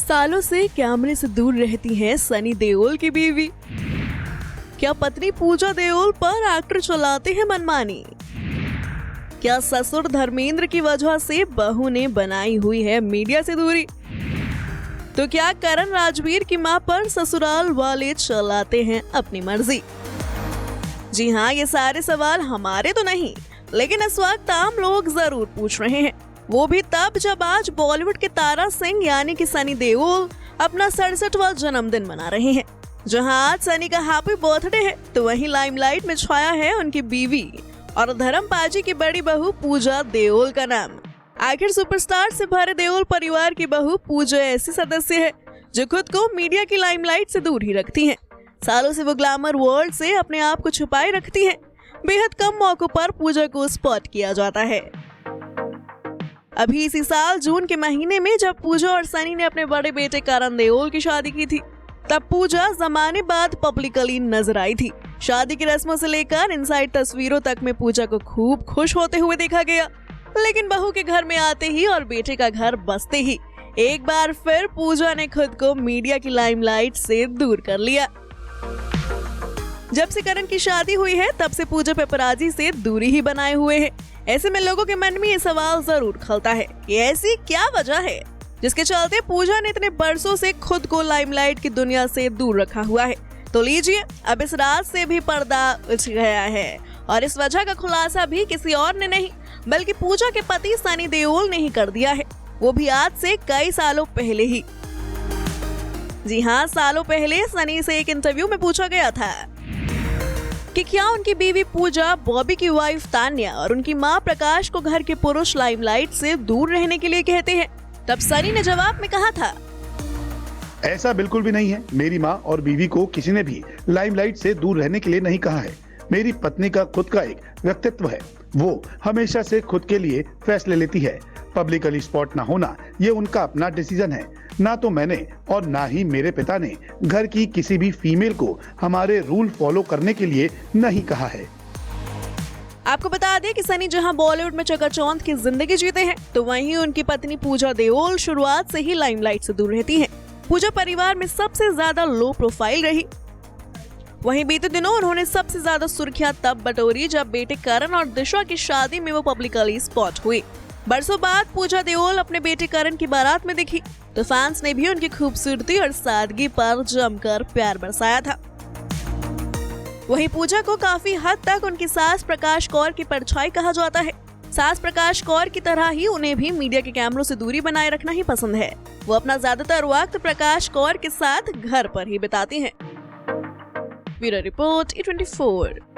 सालों से कैमरे से दूर रहती हैं सनी देओल की बीवी। क्या पत्नी पूजा देओल पर एक्टर चलाते हैं मनमानी? क्या ससुर धर्मेंद्र की वजह से बहू ने बनाई हुई है मीडिया से दूरी? तो क्या करण राजवीर की मां पर ससुराल वाले चलाते हैं अपनी मर्जी? जी हाँ, ये सारे सवाल हमारे तो नहीं, लेकिन इस वक्त आम लोग जरूर पूछ रहे हैं। वो भी तब जब आज बॉलीवुड के तारा सिंह यानी कि सनी देओल अपना 67वां जन्मदिन मना रहे हैं। जहां आज सनी का हैप्पी बर्थडे है, तो वहीं लाइमलाइट में छाया है उनकी बीवी और धर्म पाजी की बड़ी बहू पूजा देओल का नाम। आखिर सुपरस्टार से भरे देओल परिवार की बहू पूजा ऐसी सदस्य है जो खुद को मीडिया की लाइमलाइट से दूर ही रखती है। सालों से वो ग्लैमर वर्ल्ड से अपने आप को छुपाए रखती है। बेहद कम मौकों पर पूजा को स्पॉट किया जाता है। अभी इसी साल जून के महीने में जब पूजा और सनी ने अपने बड़े बेटे करण देओल की शादी की थी, तब पूजा जमाने बाद पब्लिकली नजर आई थी। शादी की रस्मों से लेकर इनसाइड तस्वीरों तक में पूजा को खूब खुश होते हुए देखा गया। लेकिन बहू के घर में आते ही और बेटे का घर बसते ही एक बार फिर पूजा ने खुद को मीडिया की लाइमलाइट से दूर कर लिया। जब से करण की शादी हुई है, तब से पूजा पेपराजी से दूरी ही बनाए हुए है। ऐसे में लोगों के मन में ये सवाल जरूर खलता है कि ऐसी क्या वजह है जिसके चलते पूजा ने इतने बरसों से खुद को लाइमलाइट की दुनिया से दूर रखा हुआ है। तो लीजिए, अब इस राज से भी पर्दा उठ गया है और इस वजह का खुलासा भी किसी और ने नहीं बल्कि पूजा के पति सनी देओल ने ही कर दिया है, वो भी आज से कई सालों पहले ही। जी हाँ, सालों पहले सनी से एक इंटरव्यू में पूछा गया था कि क्या उनकी बीवी पूजा बॉबी की वाइफ तान्या और उनकी मां प्रकाश को घर के पुरुष लाइमलाइट से दूर रहने के लिए कहते हैं। तब सनी ने जवाब में कहा था, ऐसा बिल्कुल भी नहीं है। मेरी मां और बीवी को किसी ने भी लाइमलाइट से दूर रहने के लिए नहीं कहा है। मेरी पत्नी का खुद का एक व्यक्तित्व है, वो हमेशा से खुद के लिए फैसले लेती है। पब्लिकली स्पॉट ना होना ये उनका अपना डिसीजन है। ना तो मैंने और ना ही मेरे पिता ने घर की किसी भी फीमेल को हमारे रूल फॉलो करने के लिए नहीं कहा है। आपको बता दें कि सनी जहां बॉलीवुड में चकाचौंध की जिंदगी जीते हैं, तो वहीं उनकी पत्नी पूजा देओल शुरुआत से ही लाइमलाइट से दूर रहती हैं। पूजा परिवार में सबसे ज्यादा लो प्रोफाइल रही। वहीं बीते दिनों उन्होंने सबसे ज्यादा सुर्खियां तब बटोरी जब बेटे करण और दिशा की शादी में वो पब्लिकली स्पॉट हुई। बरसों बाद पूजा देओल अपने बेटे करण की बारात में दिखी, तो फैंस ने भी उनकी खूबसूरती और सादगी पर जमकर प्यार बरसाया था। वहीं पूजा को काफी हद तक उनकी सास प्रकाश कौर की परछाई कहा जाता है। सास प्रकाश कौर की तरह ही उन्हें भी मीडिया के कैमरों से दूरी बनाए रखना ही पसंद है। वो अपना ज्यादातर वक्त प्रकाश कौर के साथ घर पर ही बिताती हैं। Bureau report E24।